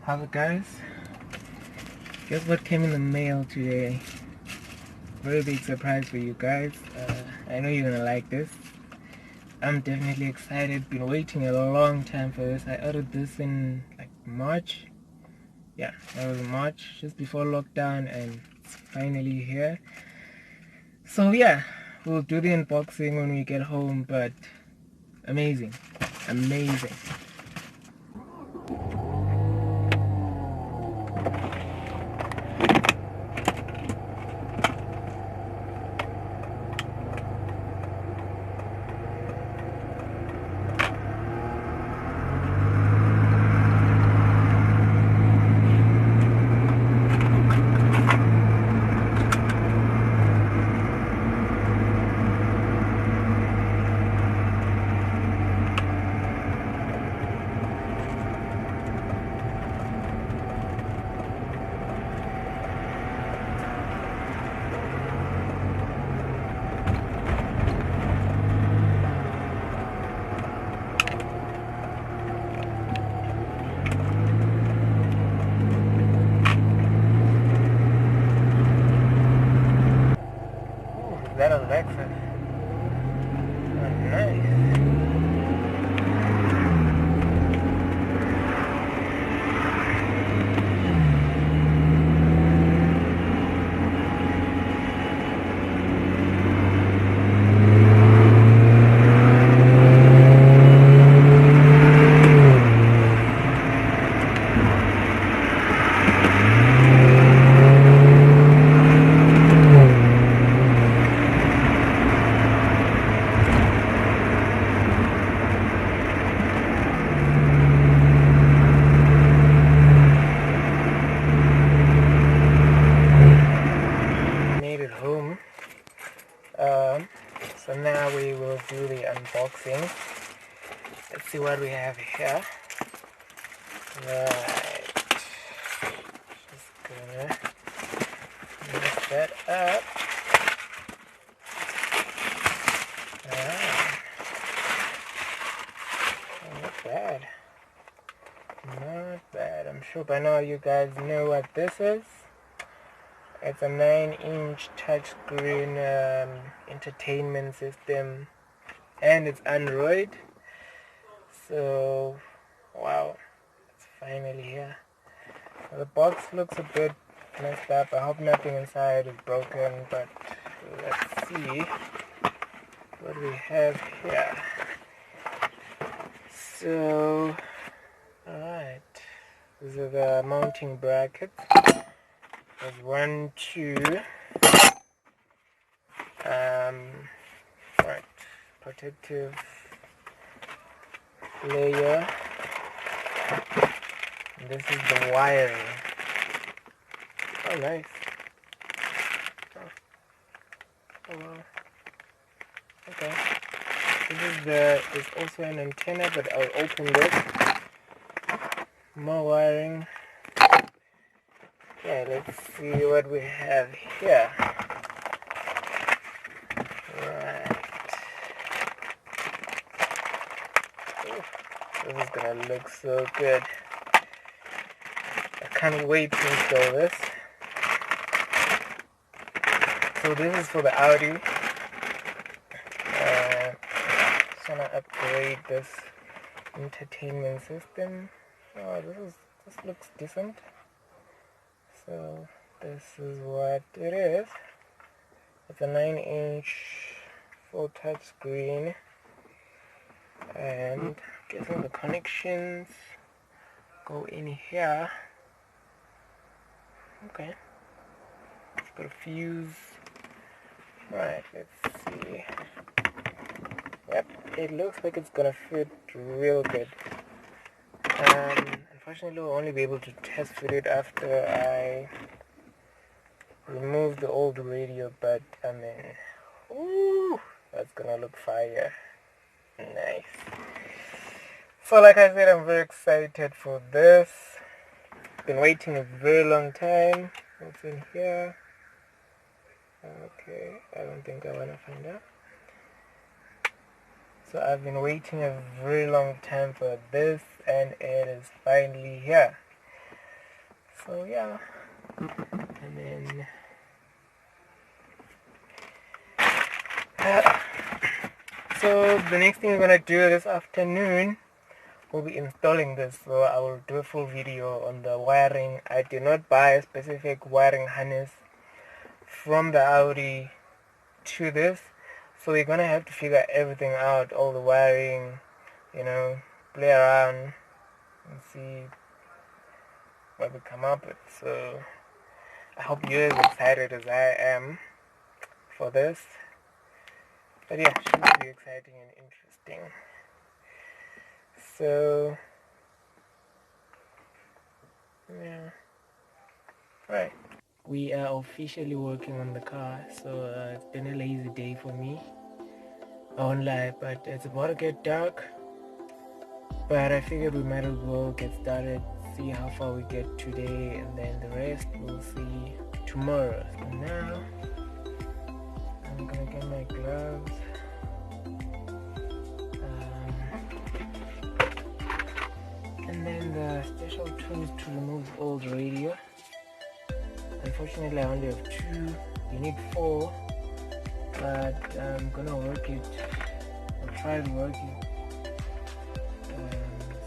How's it, guys? Guess what came in the mail today? Very big surprise for you guys. I know you're gonna like this. I'm definitely excited. Been waiting a long time for this. I ordered this in like March. Yeah, that was March, just before lockdown, and it's finally here. So yeah, we'll do the unboxing when we get home, but amazing. Amazing. That Alexa. Oh, nice. Made it home. So now we will do the unboxing. Let's see what we have here. Right. Just gonna mix that up. Ah, not bad. Not bad. I'm sure by now you guys know what this is. It's a 9-inch touchscreen entertainment system, and it's Android. So, wow, it's finally here. So the box looks a bit messed up. I hope nothing inside is broken, but let's see what we have here. So, alright, these are the mounting brackets. There's 1, 2, right, protective layer. And this is the wiring. Oh, nice. Oh wow. Okay. There's also an antenna, but I'll open this. More wiring. Yeah, let's see what we have here. Right. Ooh, this is gonna look so good. I can't wait to install this. So this is for the Audi. Just wanna upgrade this entertainment system. Oh, this looks decent. So this is what it is. It's a 9-inch full touch screen, and I guess all the connections go in here. Okay, it's got a fuse. Right, let's see. Yep, it looks like it's gonna fit real good. Unfortunately, we'll only be able to test fit it after I remove the old radio, but I mean, ooh, that's gonna look fire. Nice. So like I said, I'm very excited for this. Been waiting a very long time. What's in here? Okay, I don't think I wanna find out. So I've been waiting a very long time for this, and it is finally here. So yeah, and then so the next thing we're gonna do this afternoon, we'll be installing this. So I will do a full video on the wiring. I did not buy a specific wiring harness from the Audi to this, so we're gonna have to figure everything out, all the wiring, you know, play around and see what we come up with. So I hope you're as excited as I am for this. But yeah, it should be exciting and interesting. So yeah, right. We are officially working on the car, so it's been a lazy day for me. I won't lie, but it's about to get dark. But I figured we might as well get started, see how far we get today, and then the rest we'll see tomorrow. So now I'm gonna get my gloves. And then the special tools to remove old radio. Unfortunately, I only have 2. You need 4, but I'm gonna work it. I'll try to work it.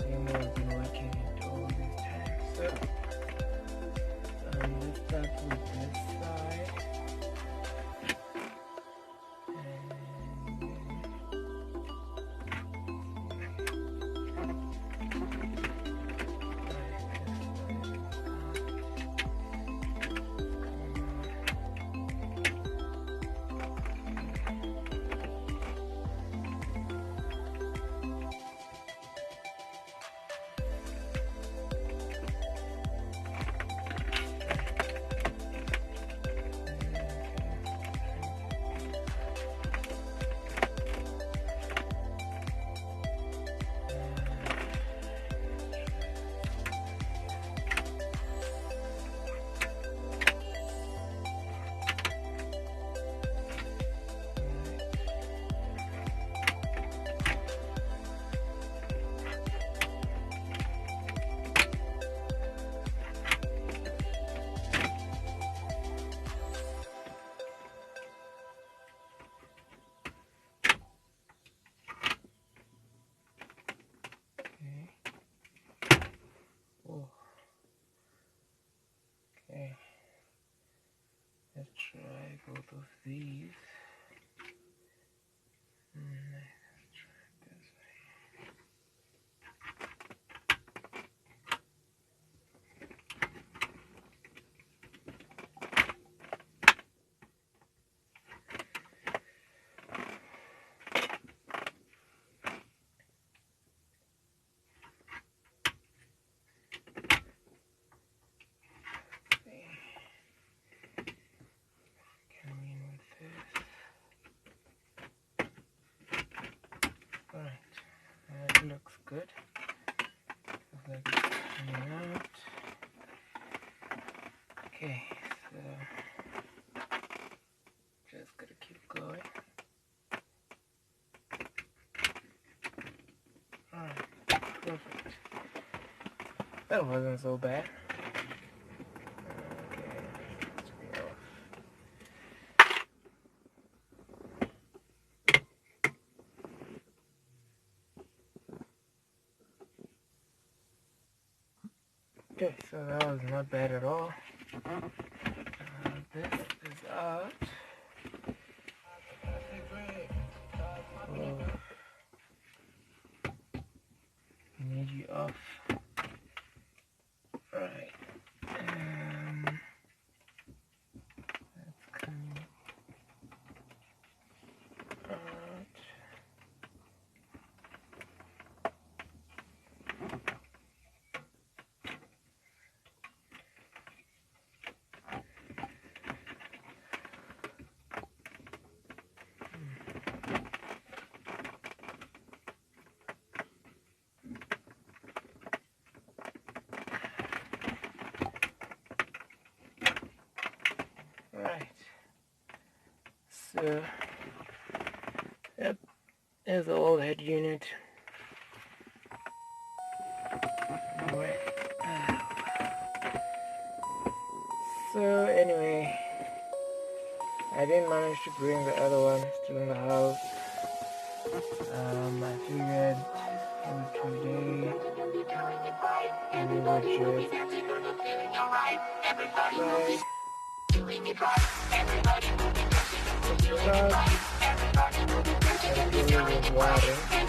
Same way I've been working it all this time. So let's start with this side. Okay, let's try both of these. Let's try this way. Come in with this. Alright, that looks good. Looks like it's coming out. Okay, so just gotta keep going. Alright, perfect. That wasn't so bad. Okay, let's be off. Okay, so that was not bad at all. This is out. Oh. Need you off. Right. That's coming out. Right. So, yep, there's the old head unit. Anyway, So anyway, I didn't manage to bring the other one, still in the house. I figured for today we would just fill it with water.